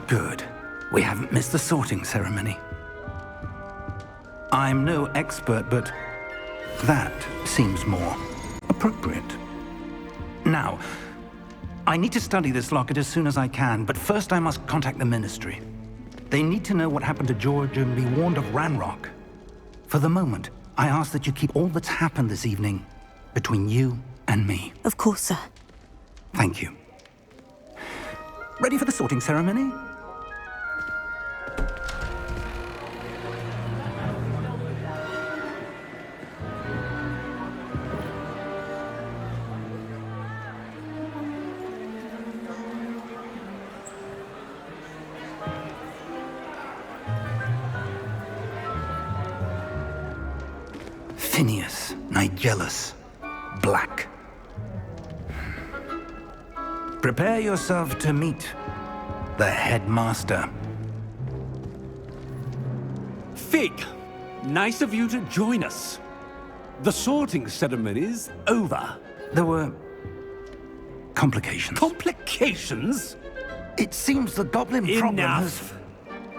Good. We haven't missed the sorting ceremony. I'm no expert, but that seems more appropriate. Now, I need to study this locket as soon as I can, but first I must contact the Ministry. They need to know what happened to George and be warned of Ranrock. For the moment, I ask that you keep all that's happened this evening between you and me. Of course, sir. Thank you. Ready for the sorting ceremony? Phineas, Nigellus, Black. Prepare yourself to meet the headmaster. Fig, nice of you to join us. The sorting ceremony's over. There were complications. Complications? It seems the goblin problem has... Enough!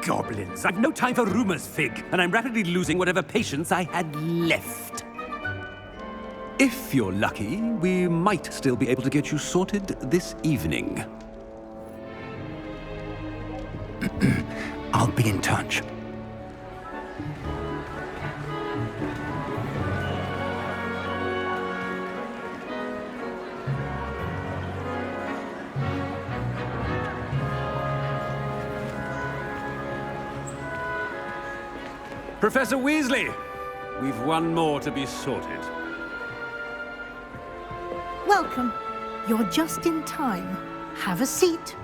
Goblins. I've no time for rumors, Fig, and I'm rapidly losing whatever patience I had left. If you're lucky, we might still be able to get you sorted this evening. I'll be in touch. Professor Weasley, we've one more to be sorted. Welcome. You're just in time. Have a seat.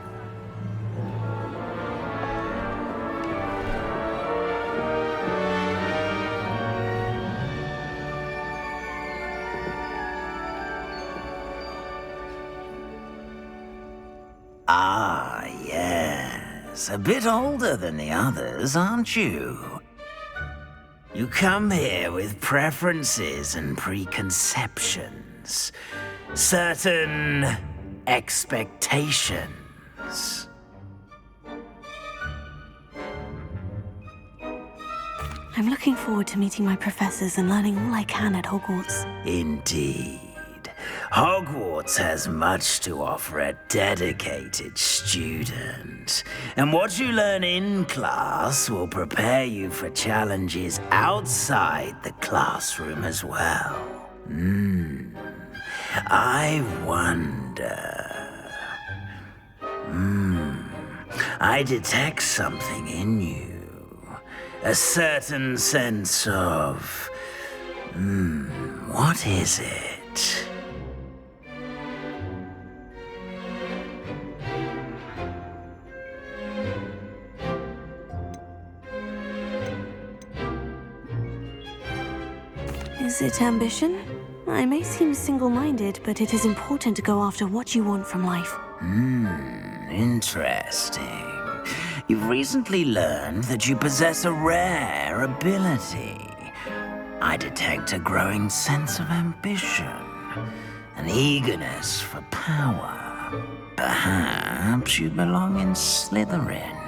Ah, yes. A bit older than the others, aren't you? You come here with preferences and preconceptions. Certain expectations. I'm looking forward to meeting my professors and learning all I can at Hogwarts. Indeed. Hogwarts has much to offer a dedicated student. And what you learn in class will prepare you for challenges outside the classroom as well. I wonder... I detect something in you. A certain sense of... what is it? Is it ambition? I may seem single-minded, but it is important to go after what you want from life. Interesting. You've recently learned that you possess a rare ability. I detect a growing sense of ambition, an eagerness for power. Perhaps you belong in Slytherin.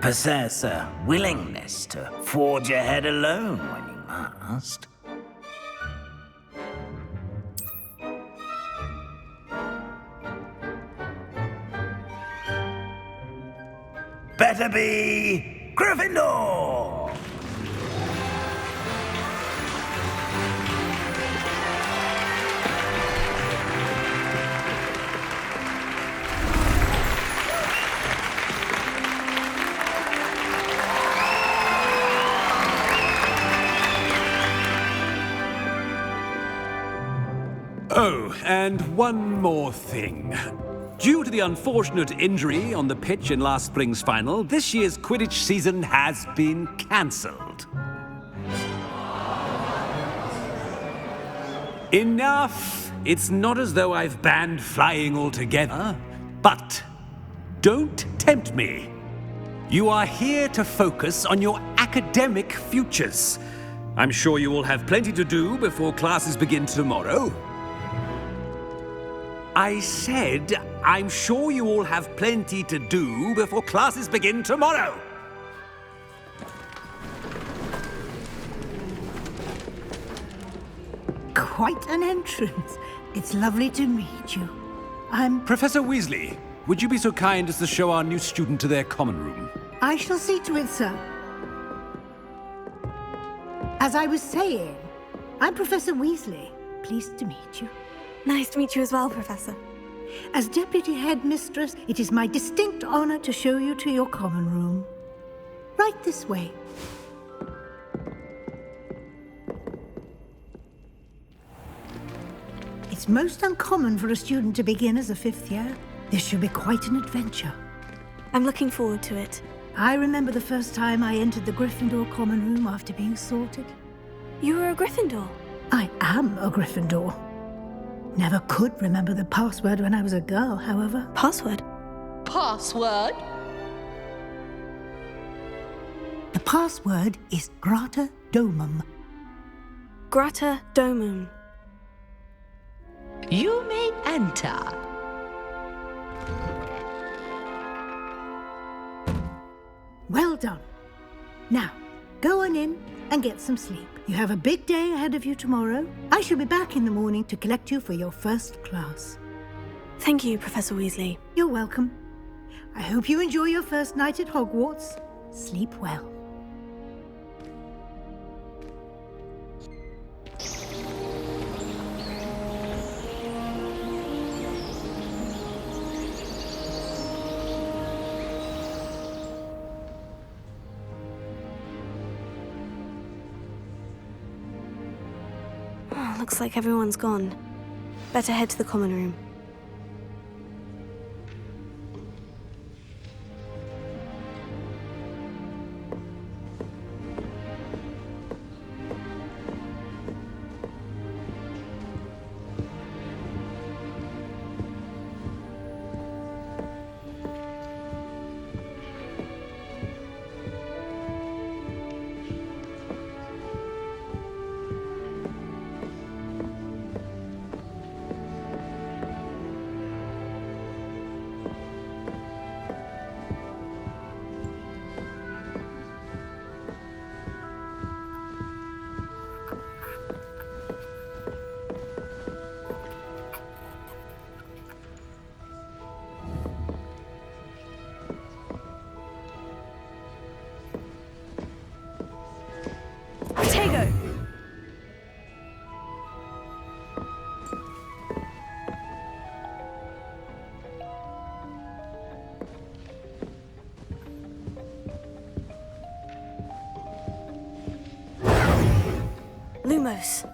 Possess a willingness to forge ahead alone when you must. Better be Gryffindor! Oh, and one more thing. Due to the unfortunate injury on the pitch in last spring's final, this year's Quidditch season has been cancelled. Enough It's not as though I've banned flying altogether, but don't tempt me. You are here to focus on your academic futures. I'm sure you will have plenty to do before classes begin tomorrow. I said, I'm sure you all have plenty to do before classes begin tomorrow. Quite an entrance. It's lovely to meet you. I'm... Professor Weasley, would you be so kind as to show our new student to their common room? I shall see to it, sir. As I was saying, I'm Professor Weasley. Pleased to meet you. Nice to meet you as well, Professor. As Deputy Headmistress, it is my distinct honor to show you to your common room. Right this way. It's most uncommon for a student to begin as a fifth year. This should be quite an adventure. I'm looking forward to it. I remember the first time I entered the Gryffindor common room after being sorted. You were a Gryffindor? I am a Gryffindor. Never could remember the password when I was a girl, however. Password? Password? The password is Grata Domum. Grata Domum. You may enter. Well done. Now, go on in and get some sleep. You have a big day ahead of you tomorrow. I shall be back in the morning to collect you for your first class. Thank you, Professor Weasley. You're welcome. I hope you enjoy your first night at Hogwarts. Sleep well. Looks like everyone's gone. Better head to the common room. Protego! Lumos.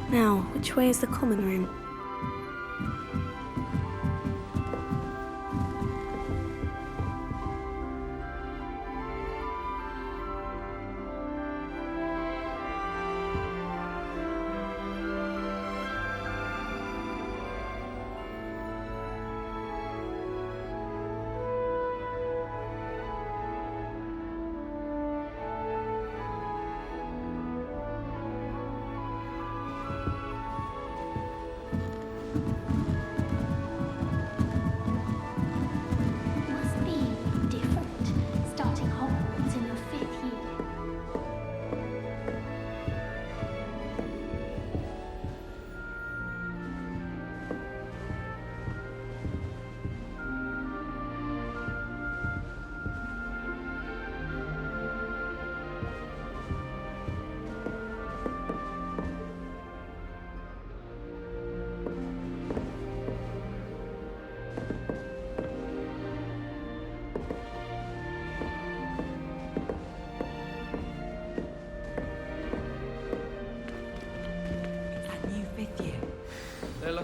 Now, which way is the common room?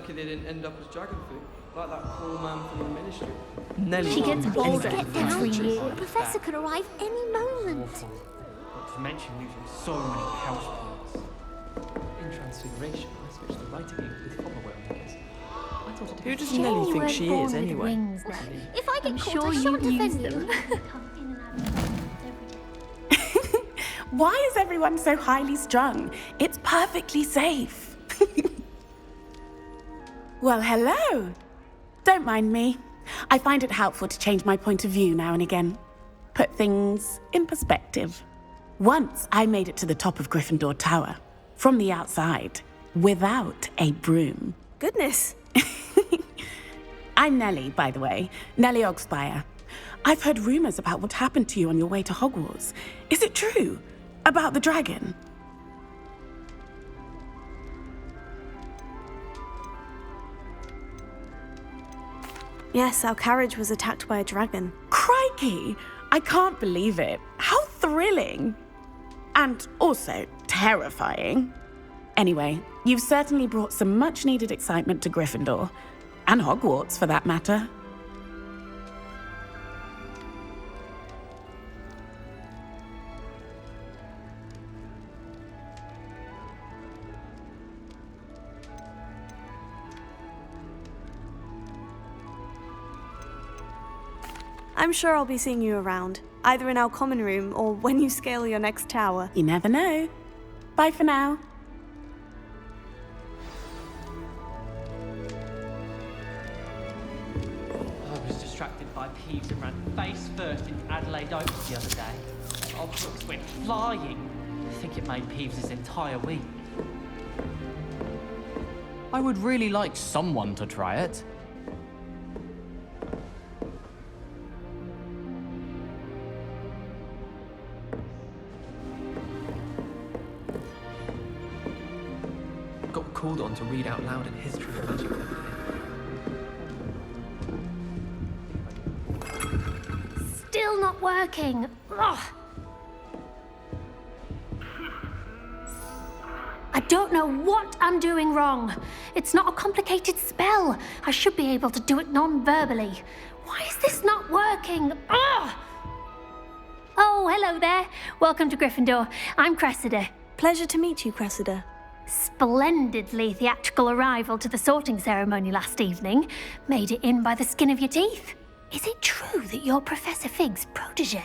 lucky they didn't end up as dragon food, like that poor man from the ministry. Nelly She gets won't older get every down. 3 years. The professor could arrive any moment. Awful. Not to mention losing so many house plants. In Transfiguration, I switched the writing ink with Fommerwell because I thought it Who does Sure Nelly you think weren't she born is with anyway? wings, though. If I get I'm caught, sure I you shan't use defend them. you. Why is everyone so highly strung? It's perfectly safe. Well, hello. Don't mind me. I find it helpful to change my point of view now and again. Put things in perspective. Once I made it to the top of Gryffindor Tower, from the outside, without a broom. Goodness. I'm Nellie, by the way. Nellie Ogspire. I've heard rumors about what happened to you on your way to Hogwarts. Is it true? About the dragon? Yes, our carriage was attacked by a dragon. Crikey! I can't believe it. How thrilling! And also terrifying. Anyway, you've certainly brought some much-needed excitement to Gryffindor. And Hogwarts, for that matter. I'm sure I'll be seeing you around, either in our common room or when you scale your next tower. You never know. Bye for now. I was distracted by Peeves and ran face first into Adelaide Oaks the other day. Our books went flying. I think it made Peeves' entire week. I would really like someone to try it. Got called on to read out loud in history and magic the other day. Still not working. Ugh. I don't know what I'm doing wrong. It's not a complicated spell. I should be able to do it non-verbally. Why is this not working? Ugh. Oh, hello there. Welcome to Gryffindor. I'm Cressida. Pleasure to meet you, Cressida. Splendidly theatrical arrival to the sorting ceremony last evening. Made it in by the skin of your teeth. Is it true that you're Professor Fig's protege?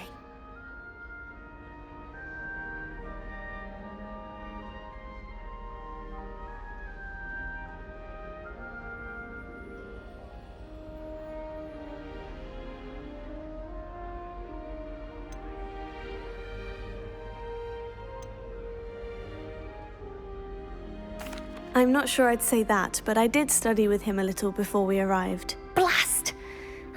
I'm not sure I'd say that, but I did study with him a little before we arrived. Blast!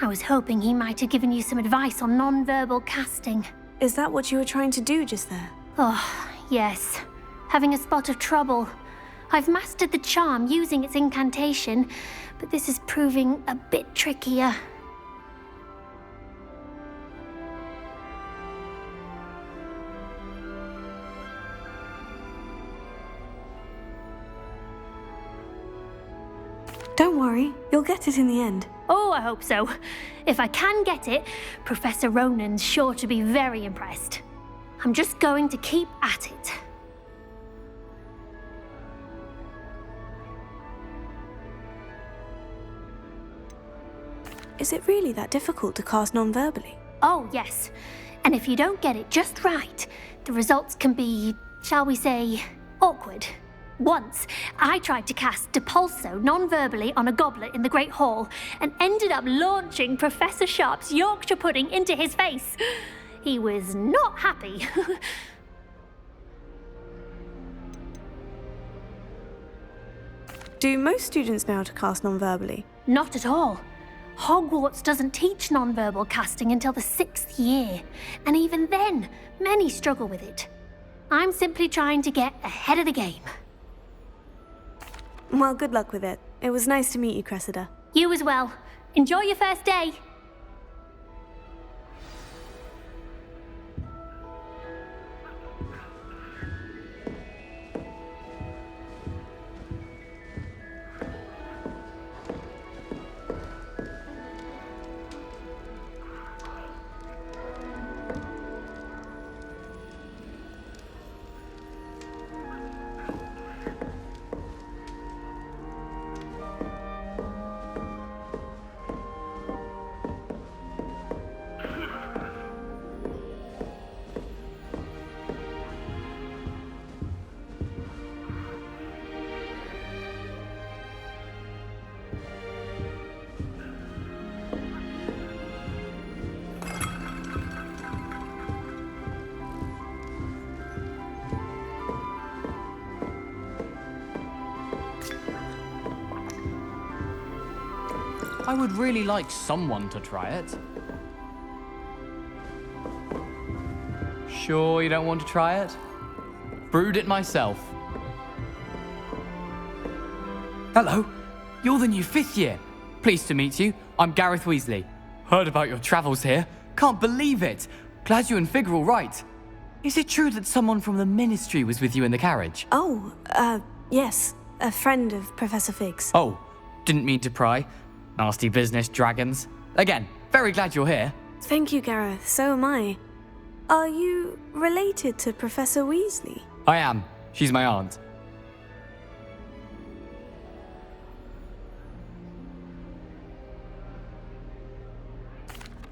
I was hoping he might have given you some advice on non-verbal casting. Is that what you were trying to do just there? Oh, yes. Having a spot of trouble. I've mastered the charm using its incantation, but this is proving a bit trickier. Don't worry, you'll get it in the end. Oh, I hope so. If I can get it, Professor Ronan's sure to be very impressed. I'm just going to keep at it. Is it really that difficult to cast non-verbally? Oh, yes. And if you don't get it just right, the results can be, shall we say, awkward. Once, I tried to cast Depulso non-verbally on a goblet in the Great Hall and ended up launching Professor Sharp's Yorkshire pudding into his face. He was not happy. Do most students know how to cast non-verbally? Not at all. Hogwarts doesn't teach non-verbal casting until the 6th year, and even then, many struggle with it. I'm simply trying to get ahead of the game. Well, good luck with it. It was nice to meet you, Cressida. You as well. Enjoy your first day. I would really like someone to try it. Sure you don't want to try it? Brewed it myself. Hello, you're the new 5th year. Pleased to meet you. I'm Gareth Weasley. Heard about your travels here. Can't believe it. Glad you and Fig are all right. Is it true that someone from the Ministry was with you in the carriage? Oh, yes. A friend of Professor Fig's. Oh, didn't mean to pry. Nasty business, dragons. Again, very glad you're here. Thank you, Gareth. So am I. Are you related to Professor Weasley? I am. She's my aunt.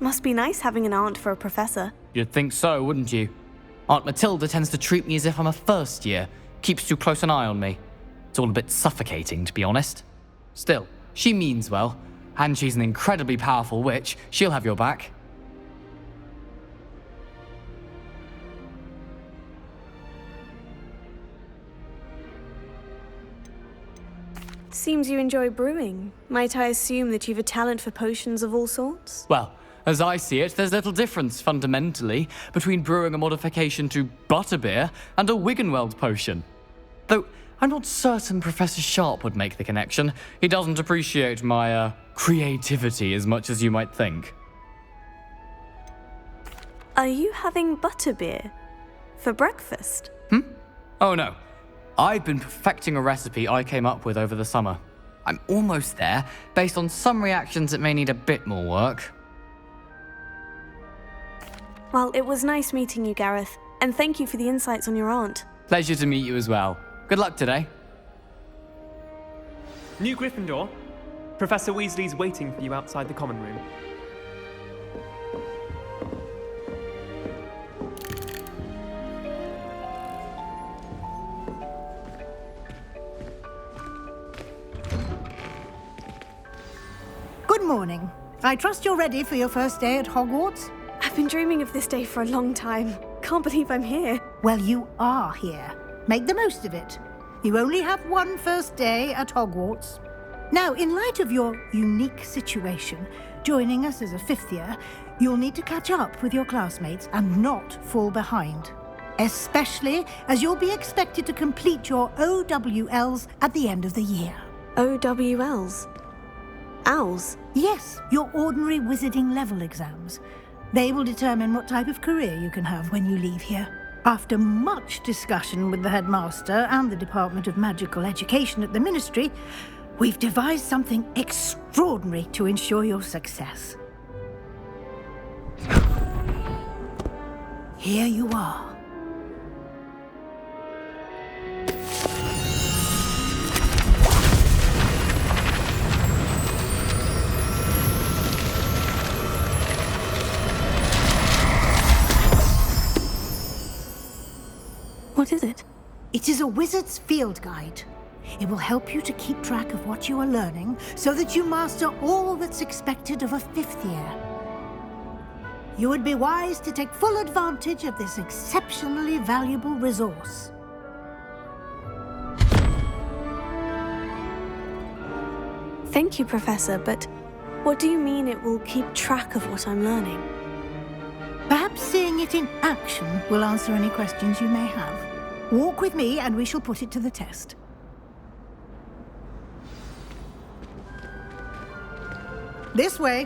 Must be nice having an aunt for a professor. You'd think so, wouldn't you? Aunt Matilda tends to treat me as if I'm a first year. Keeps too close an eye on me. It's all a bit suffocating, to be honest. Still, she means well. And she's an incredibly powerful witch. She'll have your back. Seems you enjoy brewing. Might I assume that you've a talent for potions of all sorts? Well, as I see it, there's little difference, fundamentally, between brewing a modification to butterbeer and a Wiggenweld potion. Though, I'm not certain Professor Sharp would make the connection. He doesn't appreciate my, creativity as much as you might think. Are you having butterbeer? For breakfast? Oh no. I've been perfecting a recipe I came up with over the summer. I'm almost there, based on some reactions that may need a bit more work. Well, it was nice meeting you, Gareth. And thank you for the insights on your aunt. Pleasure to meet you as well. Good luck today. New Gryffindor. Professor Weasley's waiting for you outside the common room. Good morning. I trust you're ready for your first day at Hogwarts? I've been dreaming of this day for a long time. Can't believe I'm here. Well, you are here. Make the most of it. You only have one first day at Hogwarts. Now, in light of your unique situation, joining us as a 5th year, you'll need to catch up with your classmates and not fall behind. Especially as you'll be expected to complete your OWLs at the end of the year. OWLs? Owls? Yes, your ordinary wizarding level exams. They will determine what type of career you can have when you leave here. After much discussion with the headmaster and the Department of Magical Education at the Ministry, we've devised something extraordinary to ensure your success. Here you are. What is it? It is a wizard's field guide. It will help you to keep track of what you are learning so that you master all that's expected of a 5th year. You would be wise to take full advantage of this exceptionally valuable resource. Thank you, Professor, but what do you mean it will keep track of what I'm learning? Perhaps seeing it in action will answer any questions you may have. Walk with me and we shall put it to the test. This way.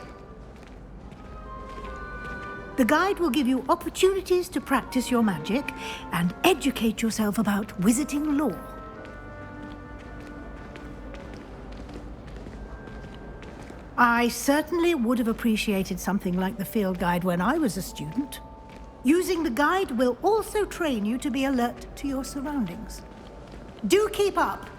The guide will give you opportunities to practice your magic and educate yourself about wizarding lore. I certainly would have appreciated something like the field guide when I was a student. Using the guide will also train you to be alert to your surroundings. Do keep up!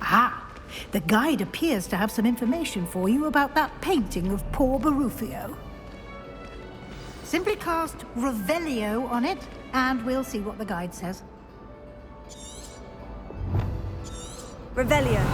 Ah, the guide appears to have some information for you about that painting of poor Barufio. Simply cast Revelio on it, and we'll see what the guide says. Revelio.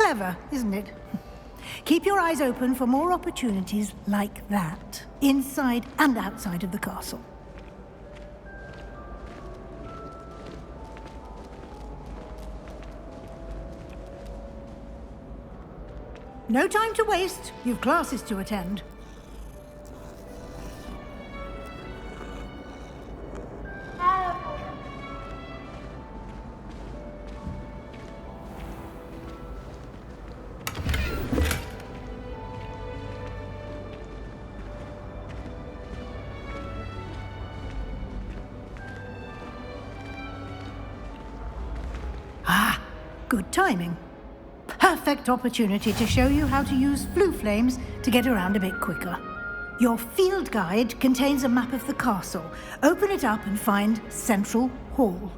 Clever, isn't it? Keep your eyes open for more opportunities like that, inside and outside of the castle. No time to waste. You've classes to attend. Good timing. Perfect opportunity to show you how to use flue flames to get around a bit quicker. Your field guide contains a map of the castle. Open it up and find Central Hall.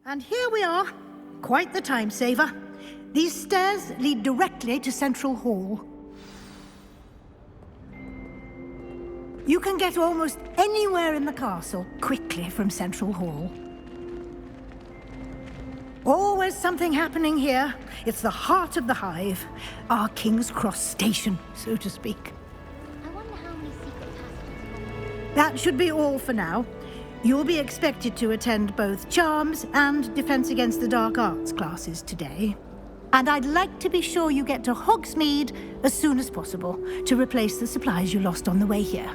And here we are. Quite the time saver. These stairs lead directly to Central Hall. You can get almost anywhere in the castle quickly from Central Hall. Always something happening here. It's the heart of the hive. Our King's Cross station, so to speak. I wonder how many secret passages. That should be all for now. You'll be expected to attend both Charms and Defense Against the Dark Arts classes today. And I'd like to be sure you get to Hogsmeade as soon as possible to replace the supplies you lost on the way here.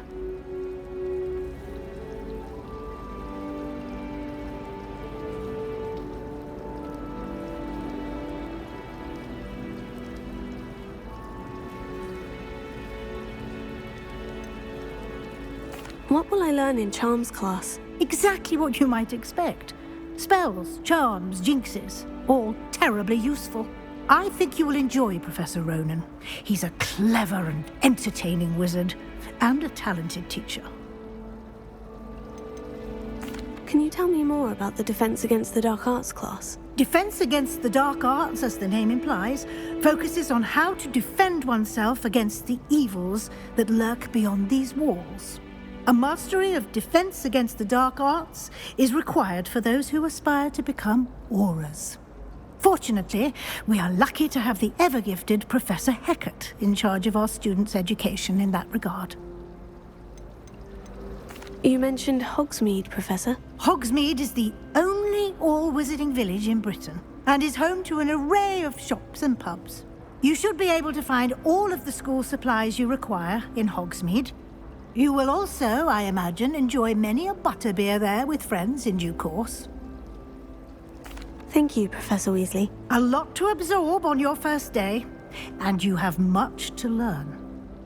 What will I learn in Charms class? Exactly what you might expect. Spells, charms, jinxes, all terribly useful. I think you will enjoy Professor Ronan. He's a clever and entertaining wizard, and a talented teacher. Can you tell me more about the Defense Against the Dark Arts class? Defense Against the Dark Arts, as the name implies, focuses on how to defend oneself against the evils that lurk beyond these walls. A mastery of Defense Against the Dark Arts is required for those who aspire to become auras. Fortunately, we are lucky to have the ever-gifted Professor Hecat in charge of our students' education in that regard. You mentioned Hogsmeade, Professor. Hogsmeade is the only all-wizarding village in Britain and is home to an array of shops and pubs. You should be able to find all of the school supplies you require in Hogsmeade. You will also, I imagine, enjoy many a butterbeer there with friends in due course. Thank you, Professor Weasley. A lot to absorb on your first day, and you have much to learn.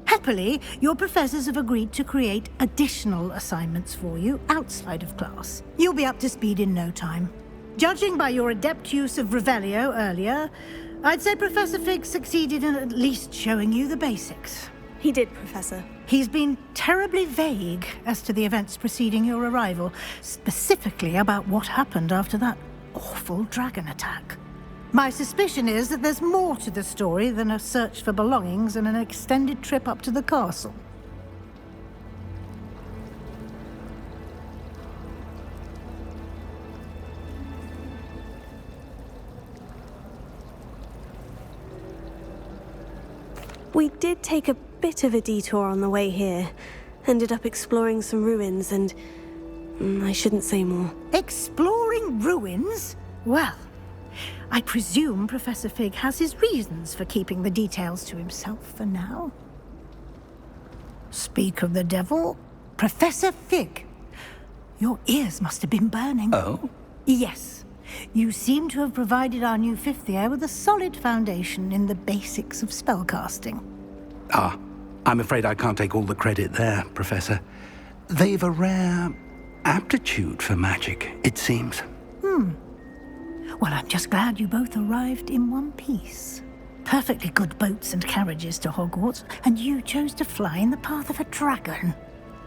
Happily, your professors have agreed to create additional assignments for you outside of class. You'll be up to speed in no time. Judging by your adept use of Revelio earlier, I'd say Professor Fig succeeded in at least showing you the basics. He did, Professor. He's been terribly vague as to the events preceding your arrival, specifically about what happened after that awful dragon attack. My suspicion is that there's more to the story than a search for belongings and an extended trip up to the castle. We did take a bit of a detour on the way here. Ended up exploring some ruins and... I shouldn't say more. Exploring ruins? Well, I presume Professor Fig has his reasons for keeping the details to himself for now. Speak of the devil, Professor Fig. Your ears must have been burning. Oh? Yes. You seem to have provided our new fifth year with a solid foundation in the basics of spellcasting. Ah, I'm afraid I can't take all the credit there, Professor. They've a rare aptitude for magic, it seems. Well, I'm just glad you both arrived in one piece. Perfectly good boats and carriages to Hogwarts, and you chose to fly in the path of a dragon.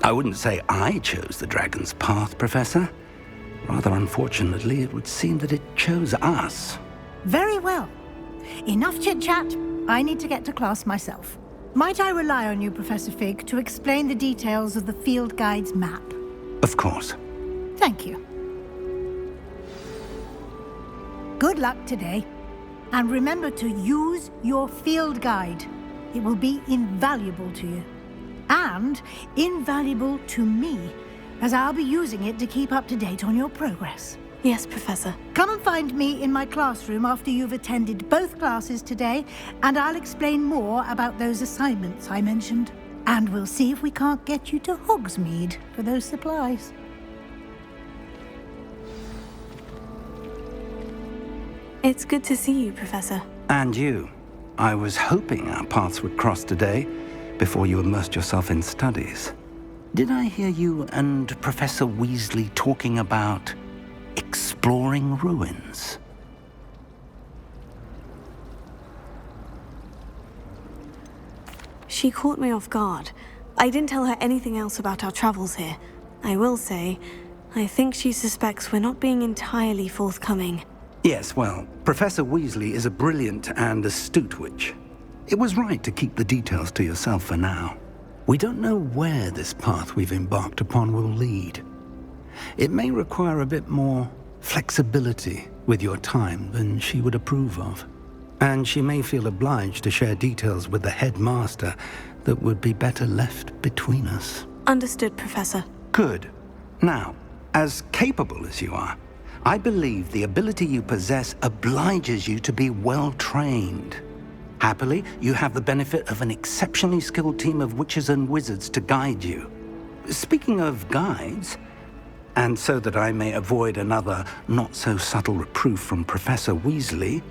I wouldn't say I chose the dragon's path, Professor. Rather unfortunately, it would seem that it chose us. Very well. Enough chit-chat. I need to get to class myself. Might I rely on you, Professor Fig, to explain the details of the field guide's map? Of course. Thank you. Good luck today. And remember to use your field guide. It will be invaluable to you. And invaluable to me, as I'll be using it to keep up to date on your progress. Yes, Professor. Come and find me in my classroom after you've attended both classes today, and I'll explain more about those assignments I mentioned. And we'll see if we can't get you to Hogsmeade for those supplies. It's good to see you, Professor. And you. I was hoping our paths would cross today, before you immersed yourself in studies. Did I hear you and Professor Weasley talking about exploring ruins? She caught me off guard. I didn't tell her anything else about our travels here. I will say, I think she suspects we're not being entirely forthcoming. Yes, well, Professor Weasley is a brilliant and astute witch. It was right to keep the details to yourself for now. We don't know where this path we've embarked upon will lead. It may require a bit more flexibility with your time than she would approve of. And she may feel obliged to share details with the headmaster that would be better left between us. Understood, Professor. Good. Now, as capable as you are, I believe the ability you possess obliges you to be well-trained. Happily, you have the benefit of an exceptionally skilled team of witches and wizards to guide you. Speaking of guides, and so that I may avoid another not-so-subtle reproof from Professor Weasley,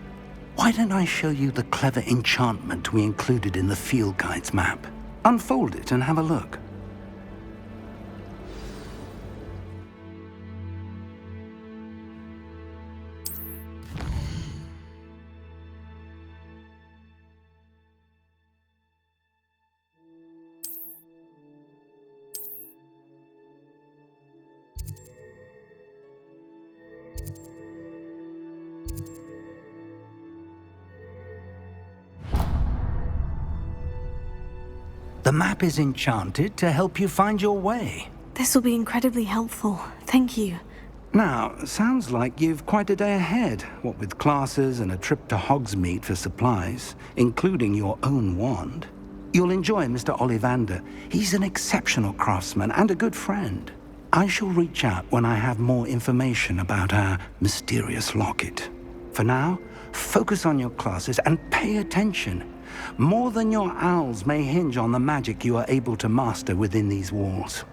why don't I show you the clever enchantment we included in the field guide's map? Unfold it and have a look. The map is enchanted to help you find your way. This will be incredibly helpful. Thank you. Now, sounds like you've quite a day ahead, what with classes and a trip to Hogsmeade for supplies, including your own wand. You'll enjoy Mr. Ollivander. He's an exceptional craftsman and a good friend. I shall reach out when I have more information about our mysterious locket. For now, focus on your classes and pay attention. More than your owls may hinge on the magic you are able to master within these walls.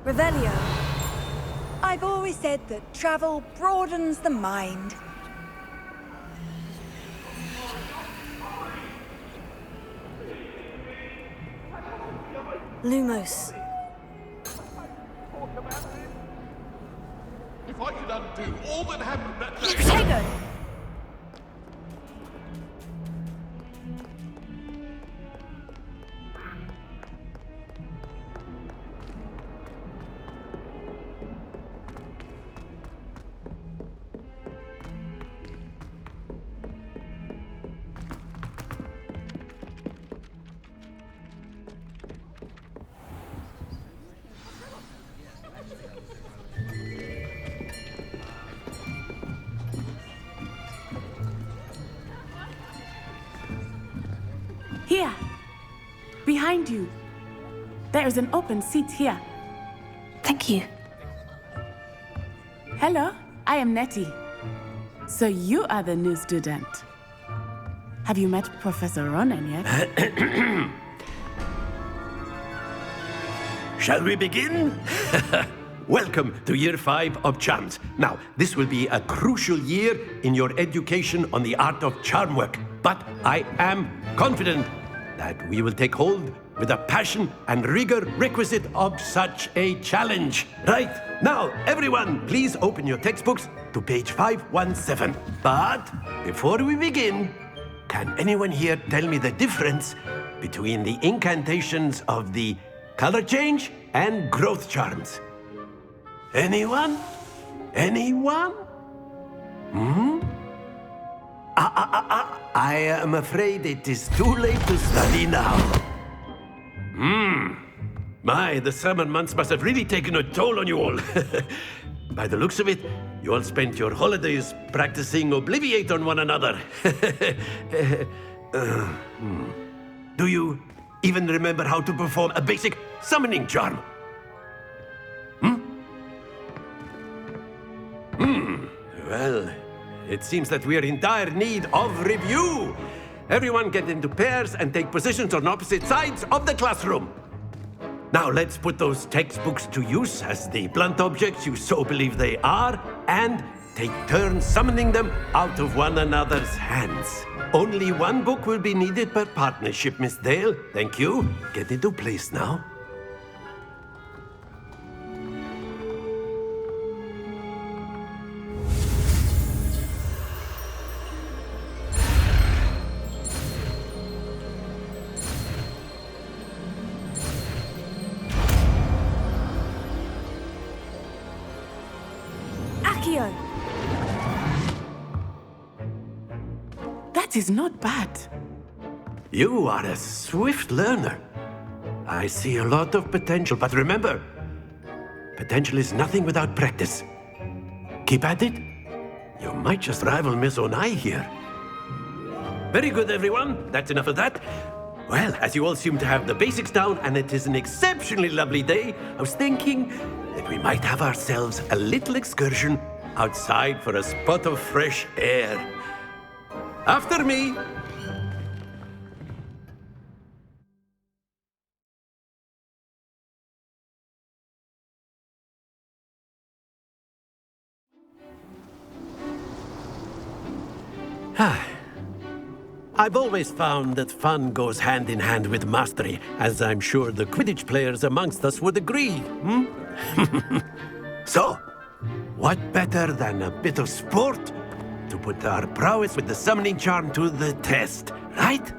Revelio. I've always said that travel broadens the mind. Lumos. If I could undo all that happened that day... Tego! Here. Behind you. There is an open seat here. Thank you. Hello, I am Nettie. So you are the new student. Have you met Professor Ronan yet? Shall we begin? Welcome to Year 5 of Charms. Now, this will be a crucial year in your education on the art of charm work. But I am confident that we will take hold with the passion and rigor requisite of such a challenge. Right, now, everyone, please open your textbooks to page 517. But before we begin, can anyone here tell me the difference between the incantations of the color change and growth charms? Anyone? Anyone? I am afraid it is too late to study now. My, the summer months must have really taken a toll on you all. By the looks of it, you all spent your holidays practicing Obliviate on one another. Do you even remember how to perform a basic summoning charm? Well, it seems that we are in dire need of review. Everyone get into pairs and take positions on opposite sides of the classroom. Now let's put those textbooks to use as the blunt objects you so believe they are, and take turns summoning them out of one another's hands. Only one book will be needed per partnership, Miss Dale. Thank you. Get into place now. That is not bad. You are a swift learner. I see a lot of potential, but remember, potential is nothing without practice. Keep at it. You might just rival Miss Onai here. Very good, everyone. That's enough of that. Well, as you all seem to have the basics down, and it is an exceptionally lovely day, I was thinking that we might have ourselves a little excursion outside for a spot of fresh air. After me. I've always found that fun goes hand in hand with mastery, as I'm sure the Quidditch players amongst us would agree. So, what better than a bit of sport to put our prowess with the summoning charm to the test, right?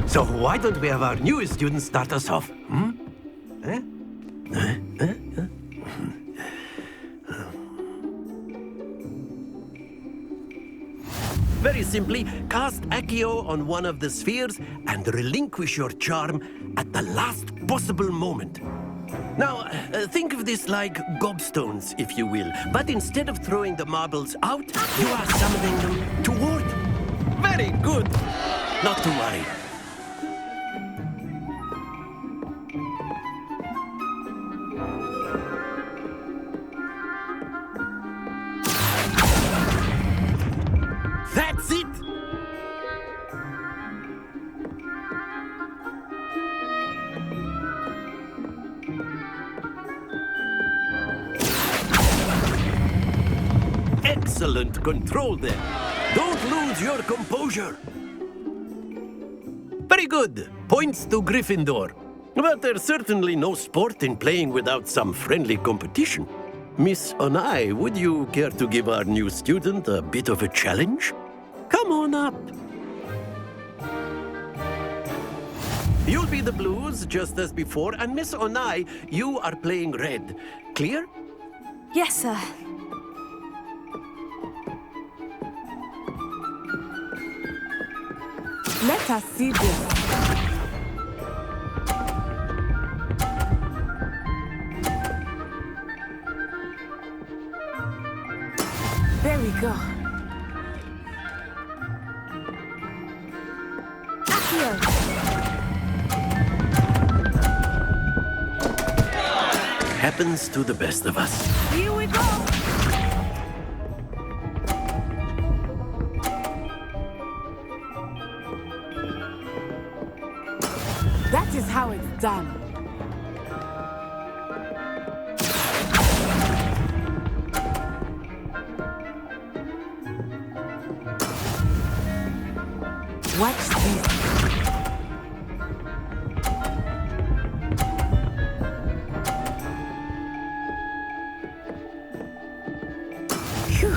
So why don't we have our newest student start us off? Very simply, cast Accio on one of the spheres and relinquish your charm at the last possible moment. Now, think of this like gobstones, if you will. But instead of throwing the marbles out, you are summoning them toward. Very good. Not to worry. That's it! Excellent control there. Don't lose your composure. Very good. Points to Gryffindor. But there's certainly no sport in playing without some friendly competition. Miss Onai, would you care to give our new student a bit of a challenge? Come on up. You'll be the blues, just as before, and Miss Onai, you are playing red. Clear? Yes, sir. Let us see this. There we go. Accio! Happens to the best of us. Here we go! That is how it's done. Watch this. Phew.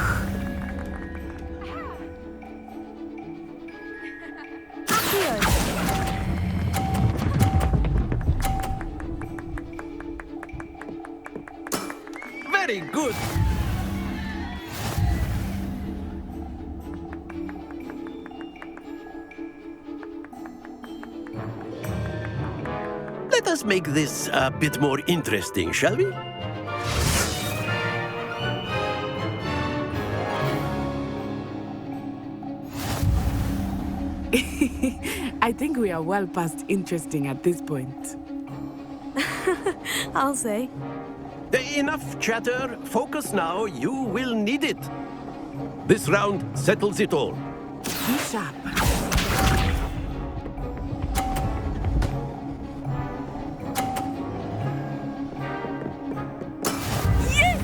Very good. Let us make this a bit more interesting, shall we? I think we are well past interesting at this point. I'll say. Enough chatter. Focus now. You will need it. This round settles it all. Be sharp. Yes!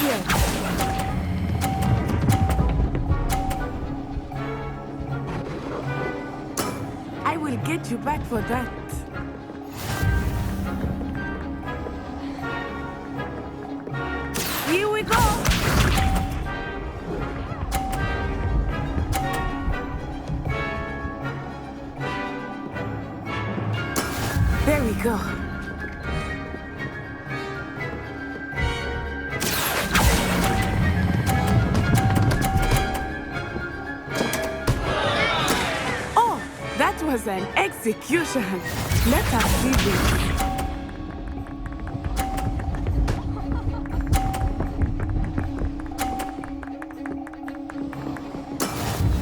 Here. I will get you back for that. Here we go! There we go. Oh, that was an execution. Let us see this.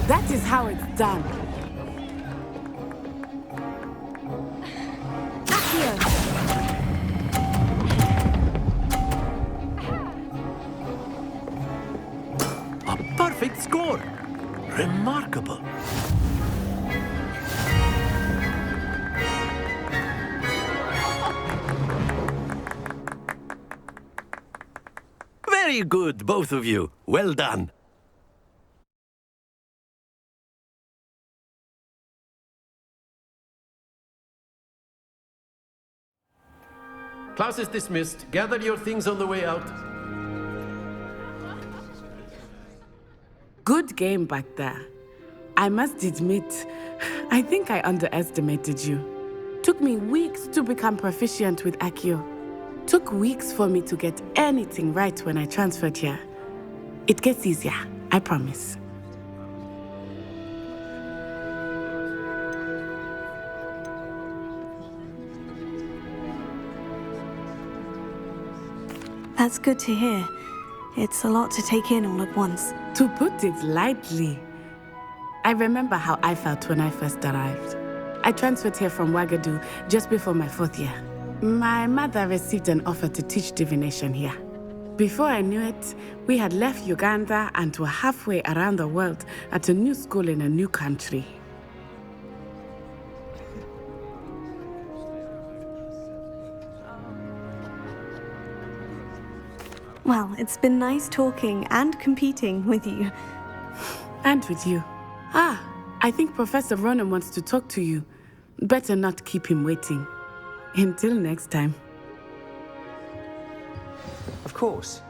That is how it's done. Accio! A perfect score. Remarkable. Very good, both of you. Well done. Class is dismissed. Gather your things on the way out. Good game back there. I must admit, I think I underestimated you. Took me weeks to become proficient with Accio. Took weeks for me to get anything right when I transferred here. It gets easier, I promise. That's good to hear. It's a lot to take in all at once. To put it lightly, I remember how I felt when I first arrived. I transferred here from Wagadu just before my 4th year. My mother received an offer to teach divination here. Before I knew it, we had left Uganda and were halfway around the world at a new school in a new country. Well, it's been nice talking and competing with you. And with you. Ah, I think Professor Ronan wants to talk to you. Better not keep him waiting. Until next time. Of course.